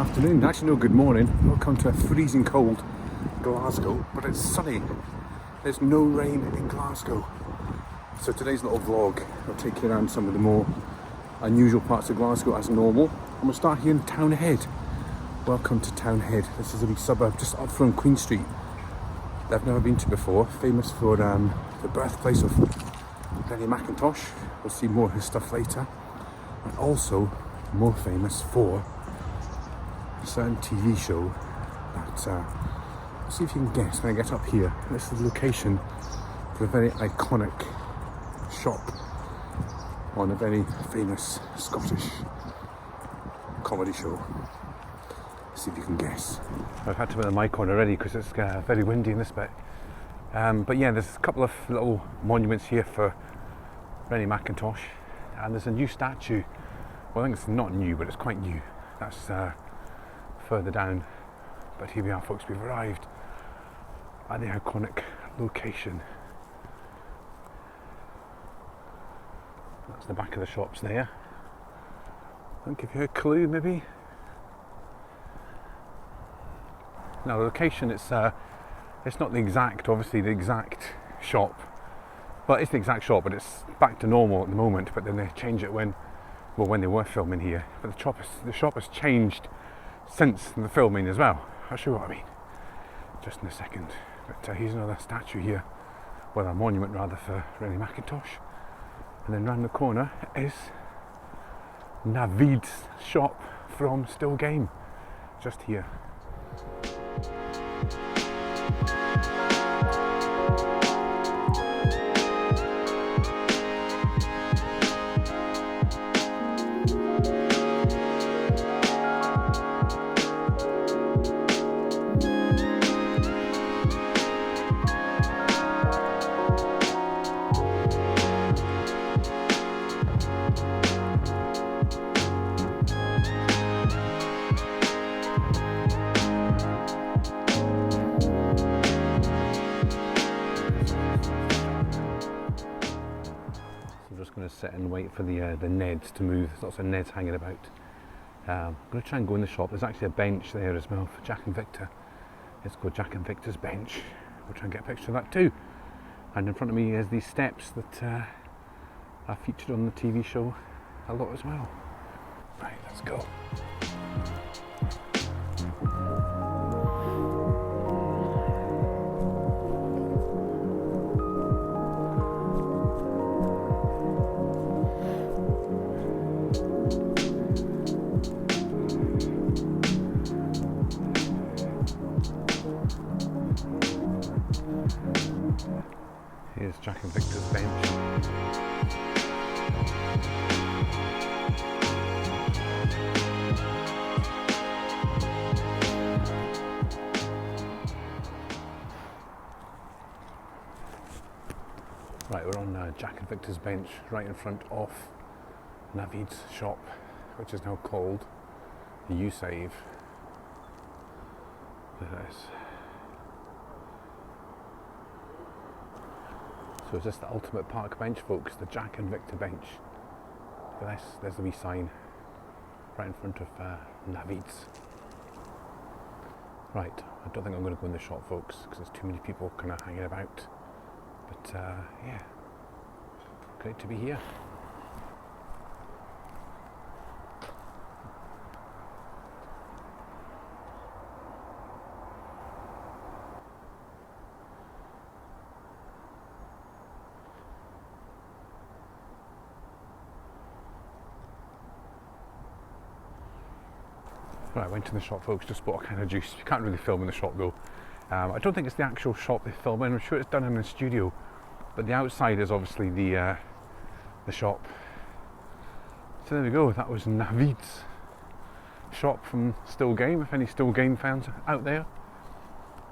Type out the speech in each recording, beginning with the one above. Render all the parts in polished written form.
afternoon, actually no, good morning. Welcome to a freezing cold Glasgow, but it's sunny. There's no rain in Glasgow. So today's little vlog, I'll take you around some of the more unusual parts of Glasgow as normal. And we'll start here in Townhead. Welcome to Townhead. This is a wee suburb just up from Queen Street that I've never been to before. Famous for the birthplace of Freddie McIntosh. We'll see more of his stuff later. And also more famous for a certain TV show that, see if you can guess when I get up here. This is the location for a very iconic shop on a very famous Scottish comedy show. See if you can guess. I've had to put the mic on already because it's very windy in this bit. But yeah, there's a couple of little monuments here for Freddie McIntosh, and there's a new statue. Well, I think it's not new, but it's quite new. That's further down. But here we are, folks. We've arrived at the iconic location. That's the back of the shops there. I'll give you a clue, maybe. Now, the location, it's not the exact, obviously, the exact shop. Well, it's the exact shop, but it's back to normal at the moment. But then they change it when they were filming here. But the shop has changed since the filming as well. I'll show you what I mean just in a second. But here's another statue here, well, a monument rather, for Freddie McIntosh. And then round the corner is Navid's shop from Still Game, just here. Going to sit and wait for the Neds to move. There's lots of Neds hanging about. I'm going to try and go in the shop. There's actually a bench there as well for Jack and Victor. Let's go Jack and Victor's bench. We'll try and get a picture of that too. And in front of me is these steps that are featured on the TV show a lot as well. Right, let's go. Here's Jack and Victor's bench. Right, we're on Jack and Victor's bench, right in front of Navid's shop, which is now called You Save. Look at this. So is this the ultimate park bench, folks? The Jack and Victor bench. Look at this, there's the wee sign right in front of Navid's. Right, I don't think I'm going to go in the shop, folks, because there's too many people kind of hanging about. But yeah, great to be here. Right, I went to the shop, folks, just bought a can of juice. You can't really film in the shop though. I don't think it's the actual shop they film in. I'm sure it's done in the studio, but the outside is obviously the shop. So there we go. That was Navid's shop from Still Game. If any Still Game fans out there.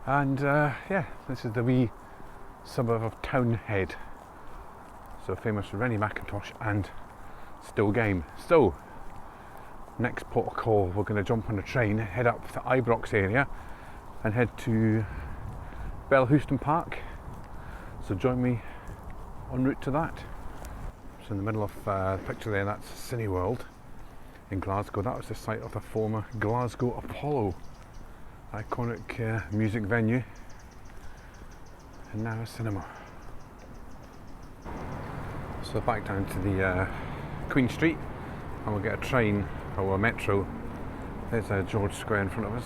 And yeah, this is the wee suburb of Townhead. So famous for Freddie McIntosh and Still Game. So next port of call, we're going to jump on a train, head up to Ibrox area and head to Bellahouston Park. So join me en route to that. So in the middle of the picture there, that's Cineworld. in Glasgow. That was the site of the former Glasgow Apollo, iconic music venue, and now a cinema. So back down to the Queen Street, and we'll get a train or a metro. There's George Square in front of us.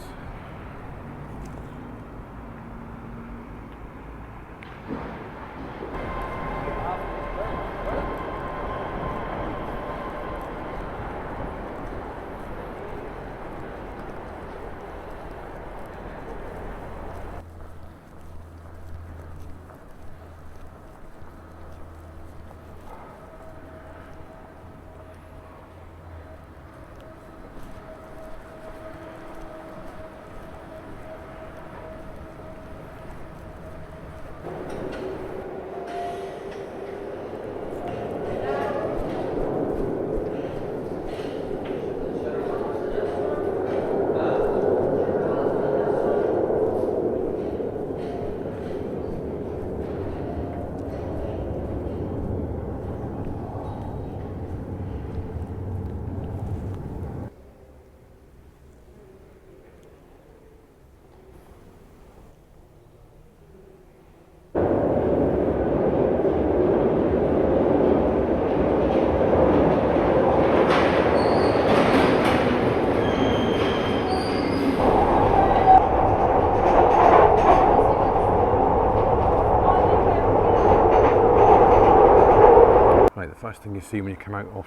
First thing you see when you come out of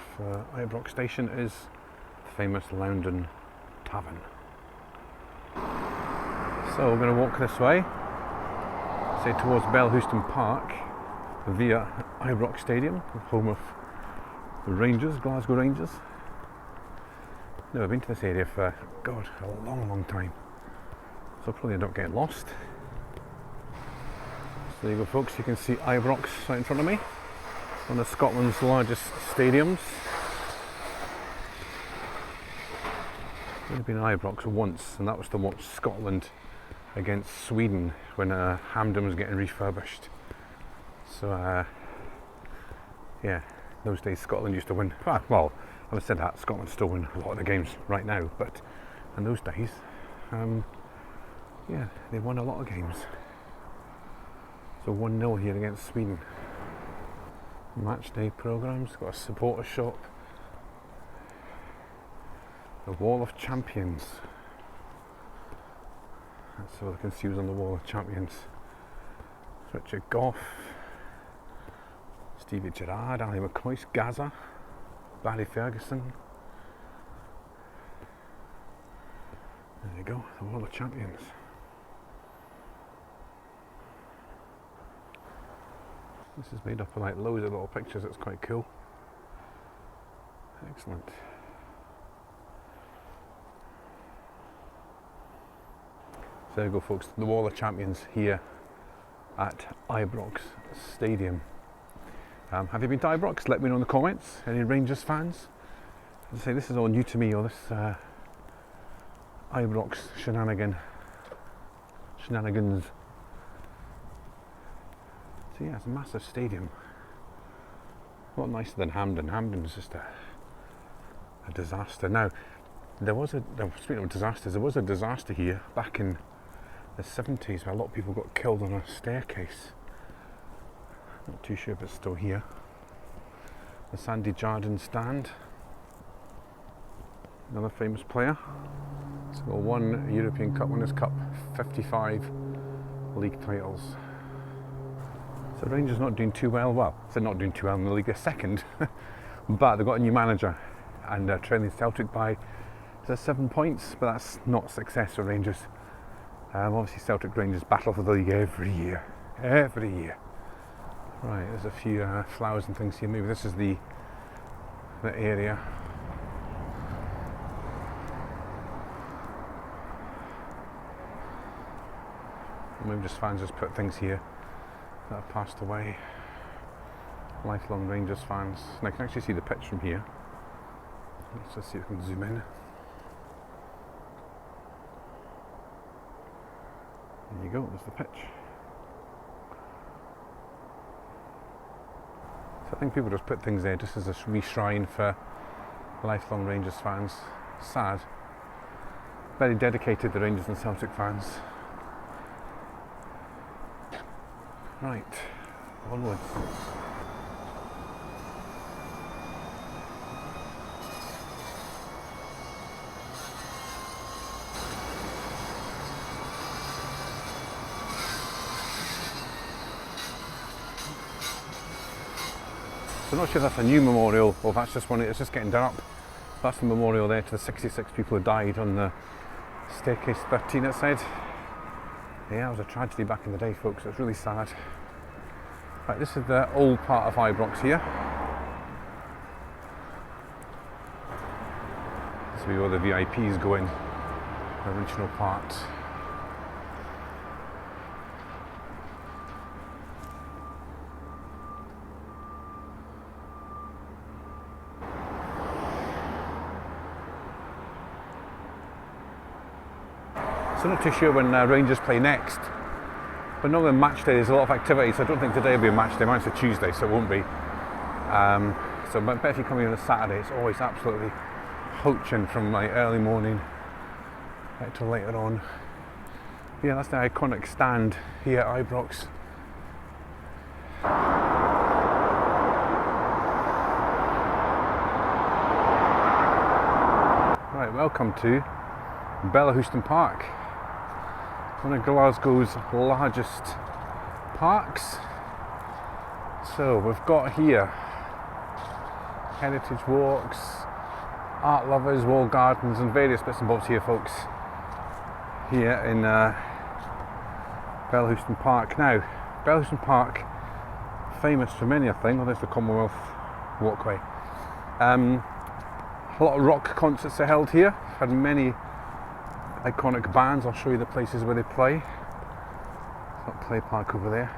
Ibrox station is the famous Loudoun Tavern. So we're going to walk this way, say towards Bellahouston Park via Ibrox Stadium, home of the Rangers, Glasgow Rangers. Never been to this area for, God, a long time. So I'll probably end up getting lost. So there you go folks, you can see Ibrox right in front of me. One of Scotland's largest stadiums. I've only been in Ibrox once, and that was to watch Scotland against Sweden when Hampden was getting refurbished. So yeah, those days Scotland used to win. Well, having said that, Scotland still win a lot of the games right now, but in those days, yeah, they won a lot of games. So 1-0 here against Sweden. Match day programmes, got a supporter shop, the Wall of Champions. That's all I can see was on the Wall of Champions. Richard Goff, Stevie Gerrard, Ali McCoy, Gaza, Barry Ferguson. There you go, the Wall of Champions. This is made up of like loads of little pictures, it's quite cool. Excellent. So there you go folks, the Wall of Champions here at Ibrox Stadium. Have you been to Ibrox? Let me know in the comments. Any Rangers fans? As I say, this is all new to me, all this Ibrox shenanigans. So yeah, it's a massive stadium. A lot nicer than Hampden. Hampden is just a disaster. Now, speaking of disasters, there was a disaster here back in the 70s where a lot of people got killed on a staircase. Not too sure if it's still here. The Sandy Jardine stand. Another famous player. He's got 1 European Cup Winners' Cup, 55 league titles. So Rangers not doing too well. Well, they're not doing too well in the league. They're second, but they've got a new manager and they're trailing Celtic by 7 points. But that's not success for Rangers. Obviously, Celtic Rangers battle for the league every year. Right, there's a few flowers and things here. Maybe this is the area. Maybe just fans just put things here that have passed away. Lifelong Rangers fans. And I can actually see the pitch from here. Let's just see if we can zoom in. There you go, there's the pitch. So I think people just put things there just as a wee shrine for lifelong Rangers fans. Sad. Very dedicated, the Rangers and Celtic fans. Right, onwards. So I'm not sure if that's a new memorial or that's just one, it's just getting done up. That's the memorial there to the 66 people who died on the staircase 13, it said. Yeah, it was a tragedy back in the day, folks. It's really sad. Right, this is the old part of Ibrox here. This will be where the VIPs go in, the original part. So not too sure when Rangers play next, but normally match day there's a lot of activity, so I don't think today will be a match day. Mine's a Tuesday, so it won't be. But if you come here on a Saturday, it's always absolutely poaching from my early morning right till later on. Yeah, that's the iconic stand here at Ibrox. Right, welcome to Bellahouston Park. One of Glasgow's largest parks. So we've got here heritage walks, art lovers, wall gardens and various bits and bobs here, folks, here in Bellahouston Park. Now, Bellahouston Park, famous for many a thing. Well, there's the Commonwealth walkway. A lot of rock concerts are held here. Had many iconic bands. I'll show you the places where they play. That play park over there.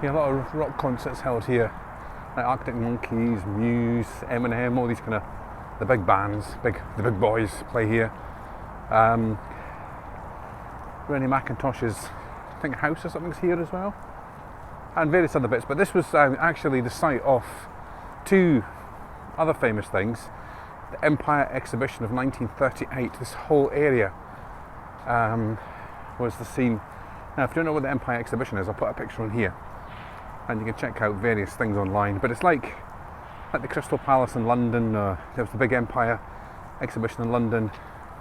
Yeah, a lot of rock concerts held here, like Arctic Monkeys, Muse, Eminem, all these kind of the big bands, the big boys play here. Rennie McIntosh's, I think, house or something's here as well, and various other bits. But this was actually the site of two other famous things. The Empire Exhibition of 1938. This whole area was the scene. Now, if you don't know what the Empire Exhibition is, I'll put a picture on here, and you can check out various things online. But it's like the Crystal Palace in London. There was the big Empire Exhibition in London.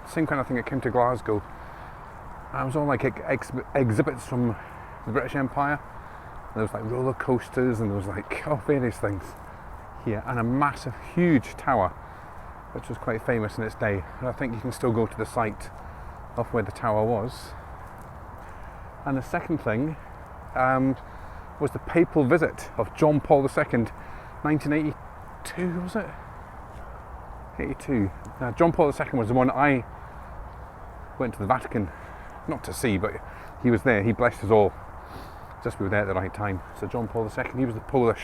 Same kind of thing that came to Glasgow. It was all like exhibits from the British Empire. There was like roller coasters, and there was like various things here, and a massive, huge tower, which was quite famous in its day. And I think you can still go to the site of where the tower was. And the second thing was the papal visit of John Paul II, 1982, was it? 82. Now, John Paul II was the one I went to the Vatican, not to see, but he was there. He blessed us all. Just we were there at the right time. So John Paul II, he was the Polish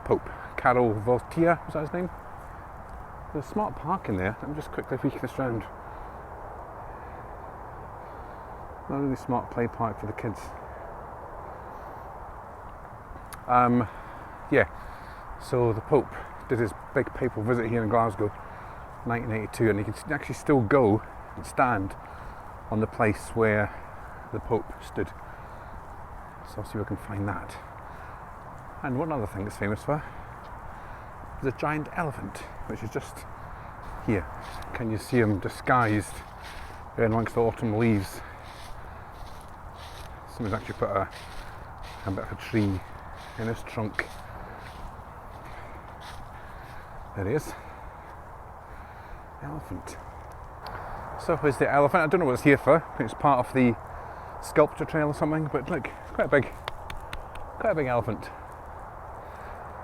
Pope. Karol Wojtyła, was that his name? There's a smart park in there. Let me just quickly peek this round. A really smart play park for the kids. Yeah, so the Pope did his big papal visit here in Glasgow, 1982, and you can actually still go and stand on the place where the Pope stood. So I'll see if I can find that. And one other thing it's famous for is a giant elephant, which is just here. Can you see him disguised in amongst the autumn leaves? Someone's actually put a bit of a tree in his trunk. There he is. Elephant. So here's the elephant. I don't know what it's here for. I think it's part of the sculpture trail or something, but look, quite a big elephant.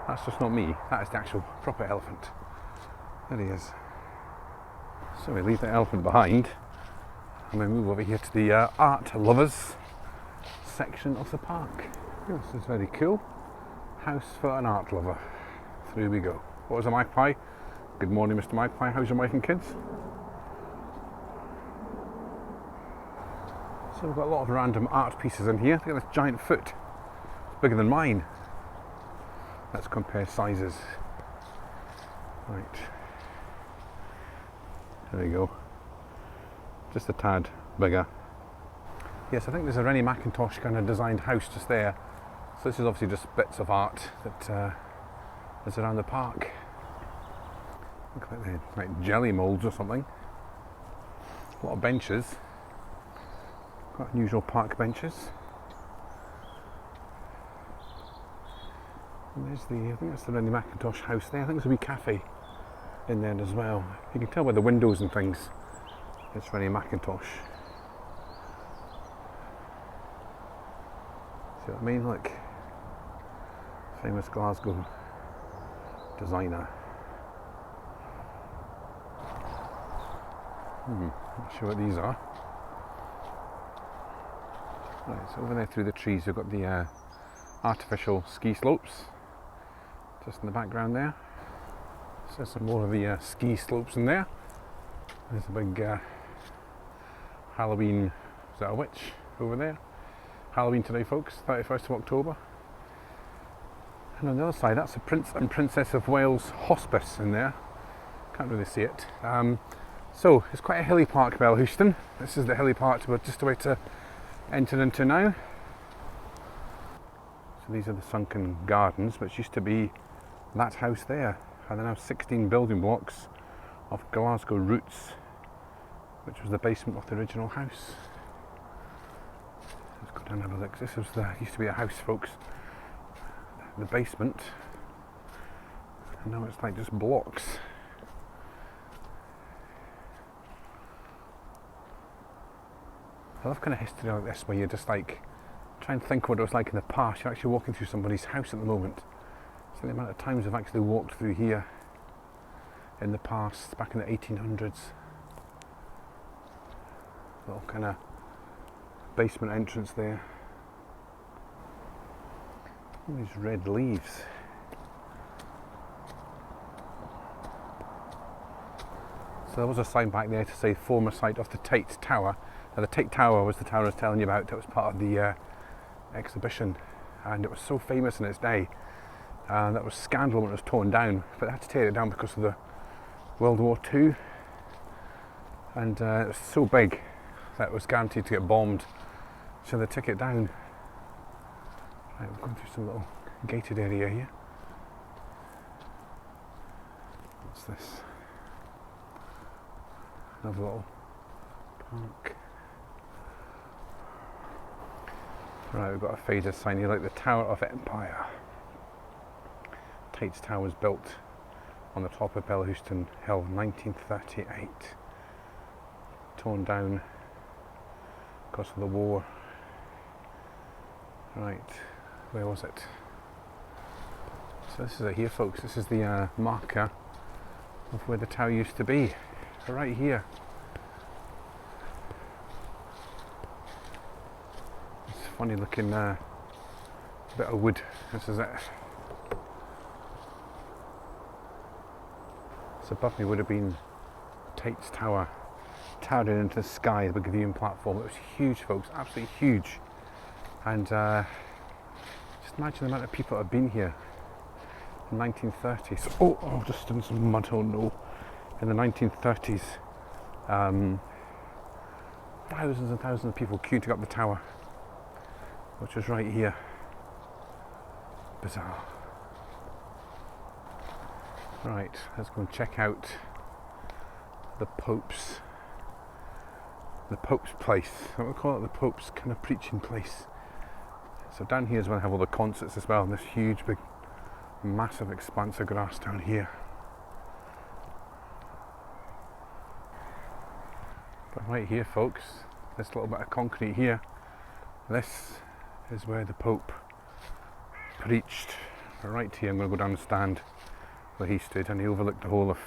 That's just not me. That is the actual proper elephant. There he is. So we leave the elephant behind and we move over here to the art lovers section of the park. This is very cool. House for an art lover. Through we go. What was a magpie? Good morning, Mr. Magpie. How's your wife and kids? So we've got a lot of random art pieces in here. Look at this giant foot. It's bigger than mine. Let's compare sizes. Right. There we go. Just a tad bigger. Yes, I think there's a Rennie Mackintosh kind of designed house just there. So this is obviously just bits of art that is around the park. Look like they're like jelly moulds or something. A lot of benches. Quite unusual park benches. And there's I think that's the Rennie Mackintosh house there. I think there's a wee cafe in there as well. You can tell by the windows and things. It's Rennie Mackintosh. See what I mean? Like, famous Glasgow designer. Not sure what these are. Right, so over there through the trees we've got the artificial ski slopes just in the background there. So there's some more of the ski slopes in there. There's a big Halloween, is that a witch over there? Halloween today, folks, 31st of October. And on the other side, that's the Prince and Princess of Wales Hospice in there. Can't really see it. So it's quite a hilly park, Bellahouston. This is the hilly part we're just about to enter into now. So these are the sunken gardens, which used to be that house there. And they're now 16 building blocks of Glasgow roots, which was the basement of the original house. Let's go down and have a look. This was used to be a house, folks. The basement. And now it's like just blocks. I love kind of history like this, where you just like try and think what it was like in the past. You're actually walking through somebody's house at the moment. So the amount of times I've actually walked through here in the past, back in the 1800s. Little kind of basement entrance there. All these red leaves. So there was a sign back there to say former site of the Tate Tower. Now the Tate Tower was the tower I was telling you about that was part of the exhibition, and it was so famous in its day. That was scandal when it was torn down, but they had to tear it down because of the World War II, and it was so big that it was guaranteed to get bombed, so they took it down. Right, we're going through some little gated area here. What's this? Another little park. Right, we've got a faded sign here, like the Tower of Empire. Tate's Tower was built on the top of Bellahouston Hill in 1938. Torn down because of the war. Right, where was it? So this is it here, folks. This is the marker of where the tower used to be. Right here. It's a funny looking bit of wood. This is it. So above me would have been Tate's Tower, towering into the sky, the big viewing platform. It was huge, folks, absolutely huge. And just imagine the amount of people that have been here in the 1930s. Oh, just in some mud, oh no. In the 1930s, thousands and thousands of people queued to go up the tower, which was right here. Bizarre. Right, let's go and check out the Pope's place. I would call it the Pope's kind of preaching place. So down here is where they have all the concerts as well, and this huge, big, massive expanse of grass down here. But right here, folks, this little bit of concrete here, this is where the Pope preached. Right here, I'm going to go down and stand where he stood, and he overlooked the whole of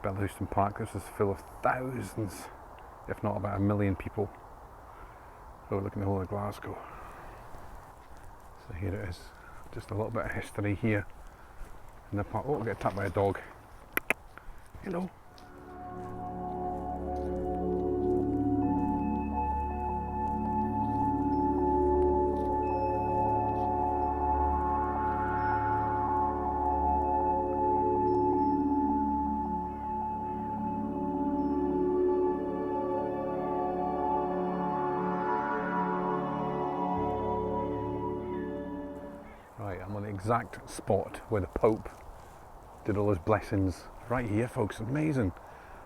Bellahouston Park. This is full of thousands, if not about 1 million people, overlooking the whole of Glasgow. So here it is, just a little bit of history here in the park. Oh, I get tapped by a dog. Hello. exact spot where the Pope did all his blessings. Right here, folks, amazing.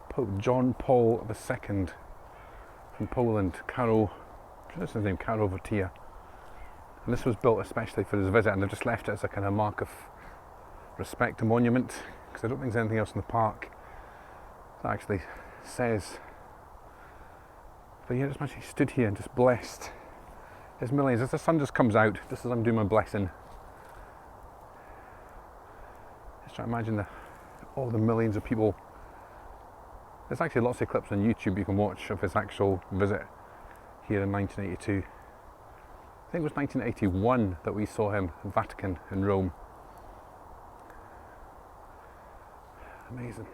Pope John Paul II from Poland, Karol, what's his name, Karol Wojtyła. And this was built especially for his visit, and they've just left it as a kind of mark of respect, a monument, because I don't think there's anything else in the park that actually says. But yeah, just imagine he stood here and just blessed his millions. As the sun just comes out, just as I'm doing my blessing, just try to imagine all the millions of people. There's actually lots of clips on YouTube you can watch of his actual visit here in 1982. I think it was 1981 that we saw him in Vatican in Rome. Amazing.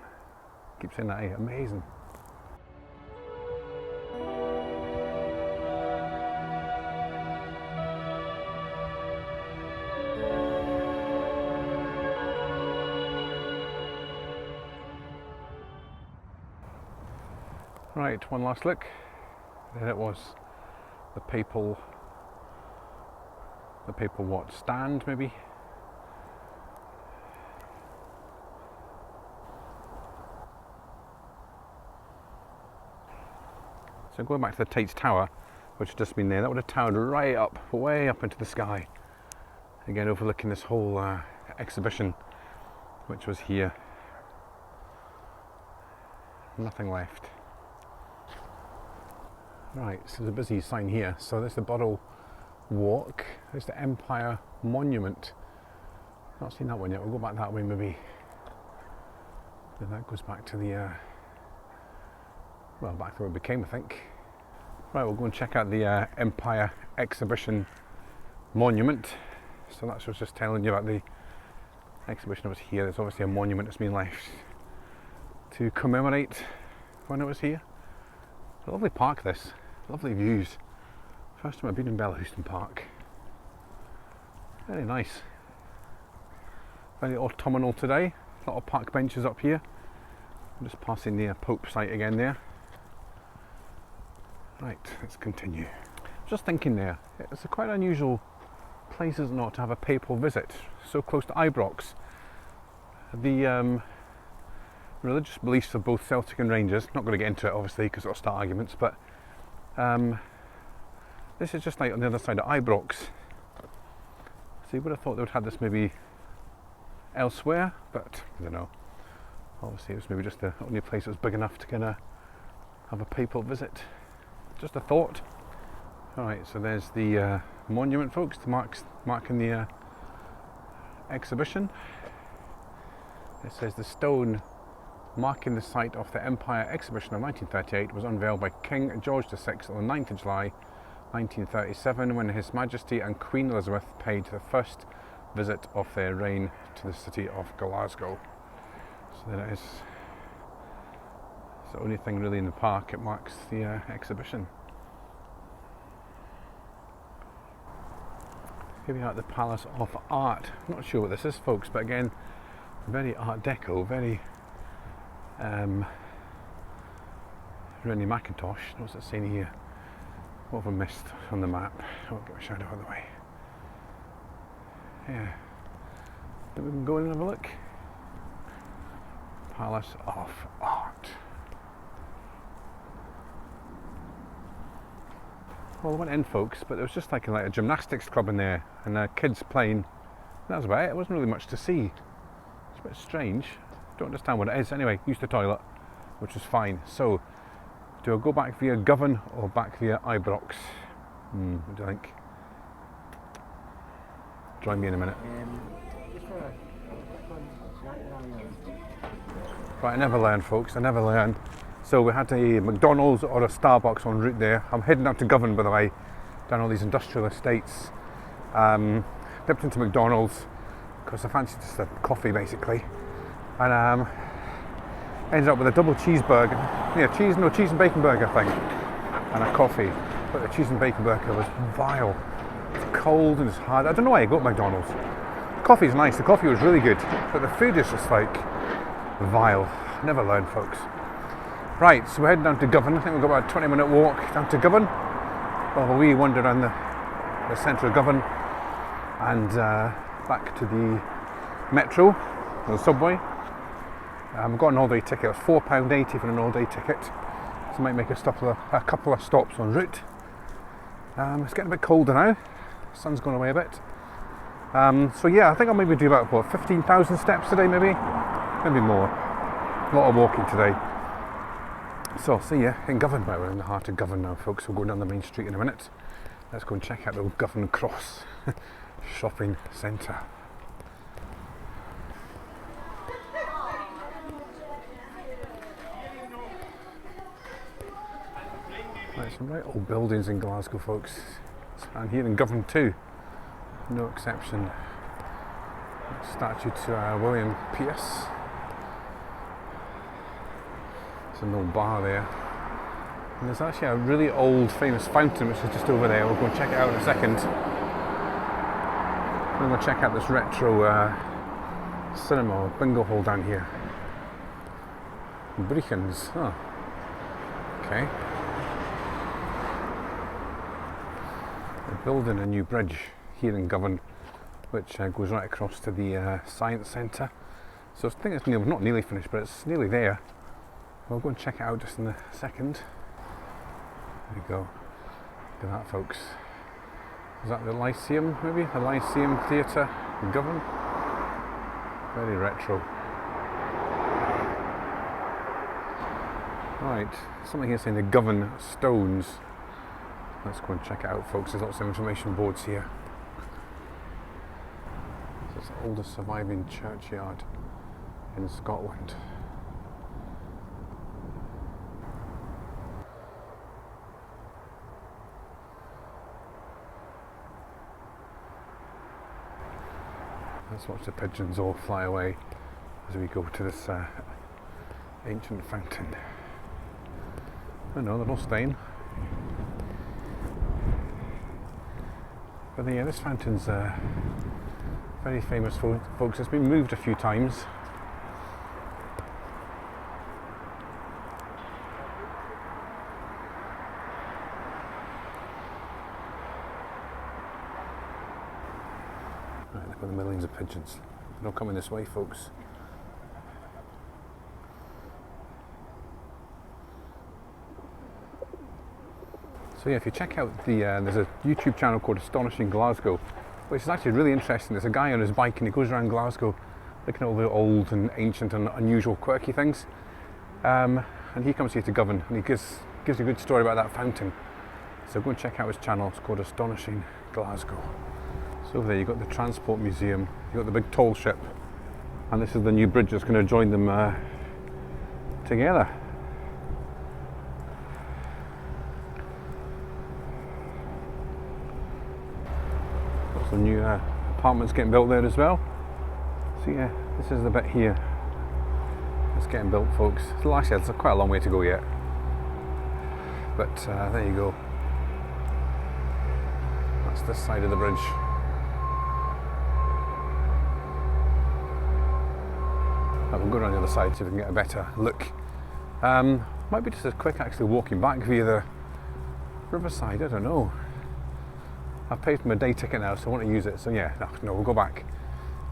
Keep saying that, eh? Amazing. Right, one last look. There it was, the papal what, stand maybe? So going back to the Tate's Tower, which had just been there, that would have towered right up, way up into the sky. Again, overlooking this whole exhibition, which was here. Nothing left. Right, so there's a busy sign here. So there's the Borough Walk, there's the Empire Monument. Not seen that one yet, we'll go back that way maybe. Then that goes back to the, well, back to where it became, I think. Right, we'll go and check out the Empire Exhibition Monument. So that's what I was just telling you about the exhibition that was here. There's obviously a monument that's been left to commemorate when it was here. It's a lovely park, this. Lovely views. First time I've been in Bellahouston Park. Very nice. Very autumnal today. A lot of park benches up here. I'm just passing the Pope site again there. Right, let's continue. Just thinking there, it's a quite unusual place, is it not, to have a papal visit so close to Ibrox. The religious beliefs of both Celtic and Rangers, not going to get into it obviously because it'll start arguments, but this is just like on the other side of Ibrox. So you would have thought they would have had this maybe elsewhere, but I don't know. Obviously it was maybe just the only place that was big enough to kind of have a papal visit. Just a thought. Alright, so there's the monument, folks, to marking the exhibition. It says the stone marking the site of the Empire Exhibition of 1938 was unveiled by King George VI on the 9th of July 1937 when His Majesty and Queen Elizabeth paid the first visit of their reign to the city of Glasgow. So there it is. It's the only thing really in the park. It marks the exhibition. Here we are at the Palace of Art. I'm not sure what this is, folks, but again, very Art Deco, very Rennie Mackintosh. What's it saying here? What have I missed on the map? I won't get my shadow out of the way. Yeah. Then we can go in and have a look. Palace of Art. Well, I went in, folks, but there was just like a gymnastics club in there and kids playing. That was about it. It wasn't really much to see. It's a bit strange. Don't understand what it is. Anyway, used the toilet, which was fine. So, do I go back via Govan or back via Ibrox? What do you think? Join me in a minute. Right, I never learn, folks. I never learn. So we had a McDonald's or a Starbucks en route there. I'm heading up to Govan, by the way, down all these industrial estates. Dipped into McDonald's because I fancied just a coffee, basically. And ended up with a double cheeseburger. Yeah, cheese and bacon burger, I think. And a coffee. But the cheese and bacon burger was vile. It's cold and it's hard. I don't know why I go to McDonald's. The coffee's nice, the coffee was really good. But the food is just like vile. Never learn, folks. Right, so we're heading down to Govan. I think we've got about a 20-minute walk down to Govan. We'll have a wee wander around the centre of Govan. And back to the metro, or the subway. I've got an all-day ticket. It's £4.80 for an all-day ticket. So I might make a couple of stops en route. It's getting a bit colder now. The sun's gone away a bit. So yeah, I think I'll maybe do about, what, 15,000 steps today, maybe more. A lot of walking today. So I'll see you in Govan. Well, we're in the heart of Govan now, folks. We'll go down the main street in a minute. Let's go and check out the old Govan Cross shopping centre. Right, some right old buildings in Glasgow, folks. And here in Govan too, no exception. Statue to William Pierce. There's an old bar there. And there's actually a really old famous fountain which is just over there. We'll go and check it out in a second. Then we'll check out this retro cinema or bingo hall down here. Brichens. Oh. Okay. They're building a new bridge here in Govan, which goes right across to the Science Centre. So I think it's not nearly finished, but it's nearly there. We'll go and check it out just in a second. There you go. Look at that, folks. Is that the Lyceum, maybe? The Lyceum Theatre in Govan? Very retro. Right, something here saying the Govan Stones. Let's go and check it out, folks. There's lots of information boards here. It's the oldest surviving churchyard in Scotland. Let's watch the pigeons all fly away as we go to this ancient fountain. Oh no, they're not staying. But yeah, this fountain's very famous, folks. It's been moved a few times. Right, look at the millions of pigeons. They're not coming this way, folks. So yeah, if you check out there's a YouTube channel called Astonishing Glasgow, which is actually really interesting. There's a guy on his bike and he goes around Glasgow looking at all the old and ancient and unusual quirky things. And he comes here to Govan and he gives a good story about that fountain. So go and check out his channel. It's called Astonishing Glasgow. So over there you've got the Transport Museum, you've got the big tall ship, and this is the new bridge that's going to join them together. Some new apartments getting built there as well. So yeah, this is the bit here that's getting built, folks. So actually, it's quite a long way to go yet, but there you go. That's this side of the bridge. We'll go around the other side so we can get a better look. Might be just as quick actually walking back via the riverside. I don't know. I've paid for my day ticket now, so I want to use it. So yeah, no, we'll go back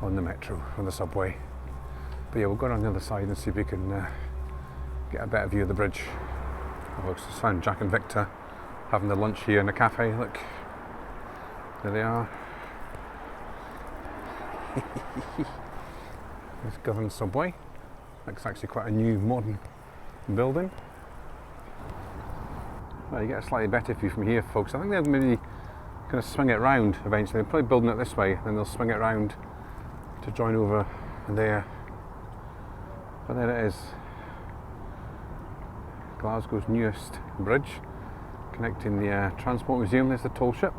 on the metro, on the subway. But yeah, we'll go around the other side and see if we can get a better view of the bridge. Oh, just found Jack and Victor having their lunch here in the cafe. Look, there they are. This Govan subway. Looks actually quite a new, modern building. Well, you get a slightly better view from here, folks. I think they'll maybe going to swing it round eventually. They're probably building it this way, then they'll swing it round to join over there. But there it is. Glasgow's newest bridge connecting the Transport Museum. There's the tall ship.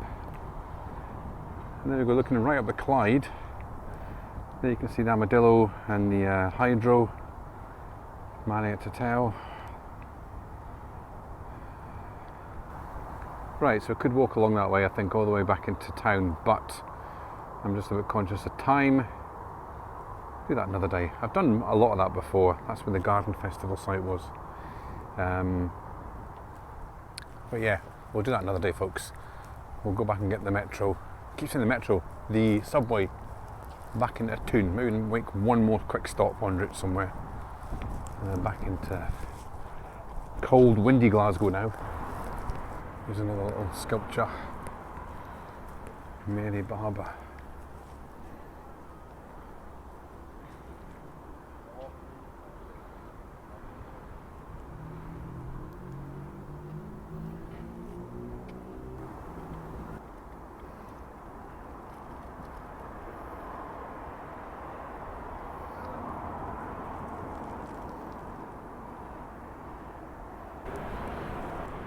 And there we go, looking right up the Clyde. There you can see the Armadillo and the Hydro, Marriott Hotel. Right, so I could walk along that way, I think, all the way back into town, but I'm just a bit conscious of time. Do that another day. I've done a lot of that before. That's where the Garden Festival site was. But yeah, we'll do that another day, folks. We'll go back and get the metro. I keep saying the metro, the subway. back into Toon. Maybe make one more quick stop en route somewhere. And then back into cold, windy Glasgow now. There's another little sculpture. Mary Barber.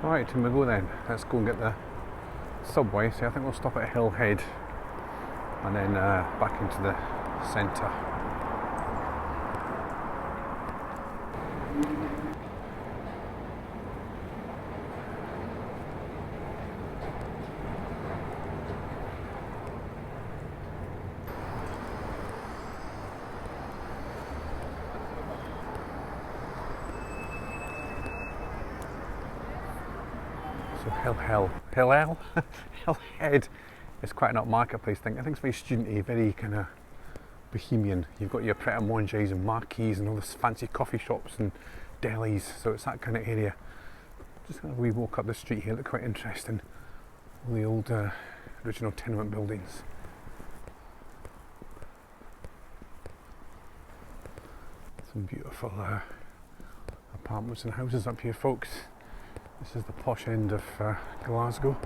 Right, here we go then. Let's go and get the subway. So I think we'll stop at Hill Head and then back into the centre. So Hill Head is quite an up marketplace thing. I think it's very studenty, very kind of bohemian. You've got your Pret a Manger's and marquees and all this fancy coffee shops and delis, so it's that kind of area. Just kind of we walk up the street here, look quite interesting. All the old original tenement buildings. Some beautiful apartments and houses up here, folks. This is the posh end of Glasgow.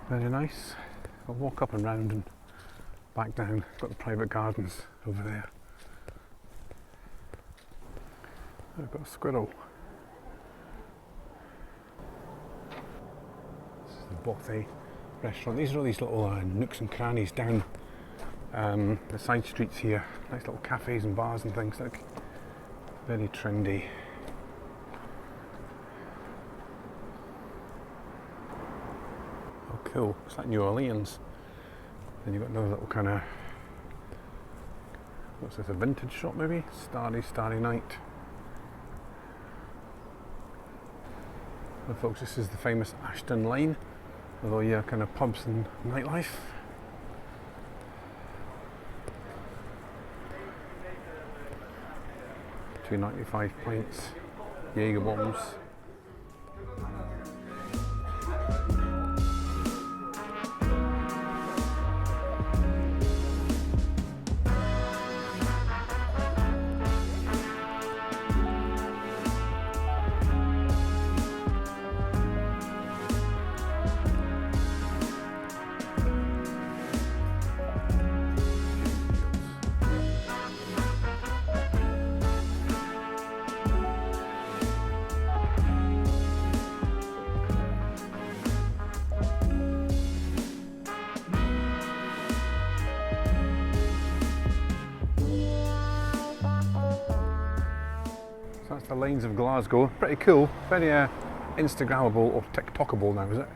Very nice. I'll walk up and round and back down. Got the private gardens over there. I've got a squirrel. This is the Bothy restaurant. These are all these little nooks and crannies down the side streets here. Nice little cafes and bars and things. Like very trendy. Cool, it's like New Orleans. Then you've got another little kind of, what's this, a vintage shop maybe? Starry Night. Well folks, this is the famous Ashton Lane with all your kind of pubs and nightlife. £2.95 pints, Jaeger bombs. That's the lanes of Glasgow. Pretty cool. Very Instagrammable or TikTokable now, is it?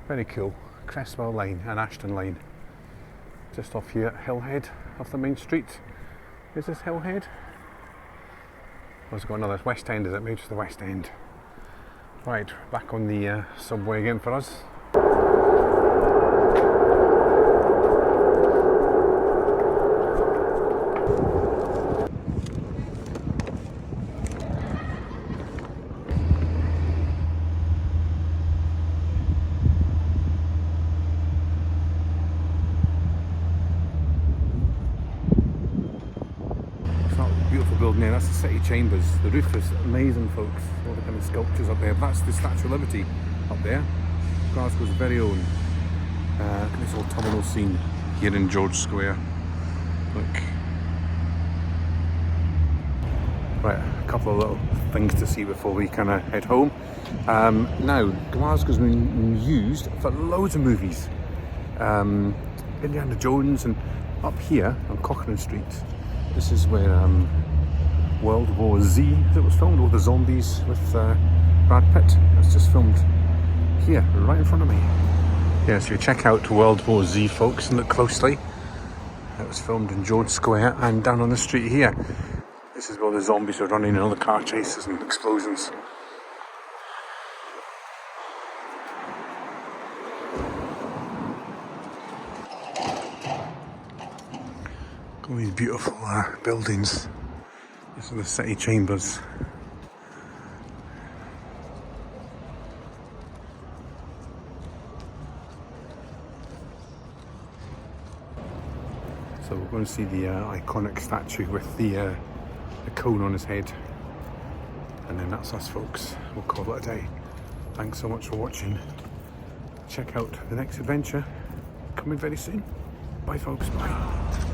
Very cool. Cresswell Lane and Ashton Lane. Just off here at Hill Head, off the main street. Is this Hill Head? Oh, it's got another West End, is it? Maybe it's the West End. Right, back on the subway again for us. Beautiful building there, that's the City Chambers. The roof is amazing, folks. All the kind of sculptures up there. That's the Statue of Liberty up there. Glasgow's very own. Look at this old terminal scene here in George Square. Look. Right, a couple of little things to see before we kind of head home. Now, Glasgow's been used for loads of movies. Indiana Jones, and up here on Cochrane Street, this is where World War Z, it was filmed, all the zombies with Brad Pitt. It's just filmed here, right in front of me. Yeah, so you check out World War Z, folks, and look closely. It was filmed in George Square and down on the street here. This is where the zombies are running and all the car chases and explosions. All these beautiful buildings. These are the city chambers. So we're going to see the iconic statue with the cone on his head. And then that's us, folks. We'll call it a day. Thanks so much for watching. Check out the next adventure coming very soon. Bye, folks. Bye.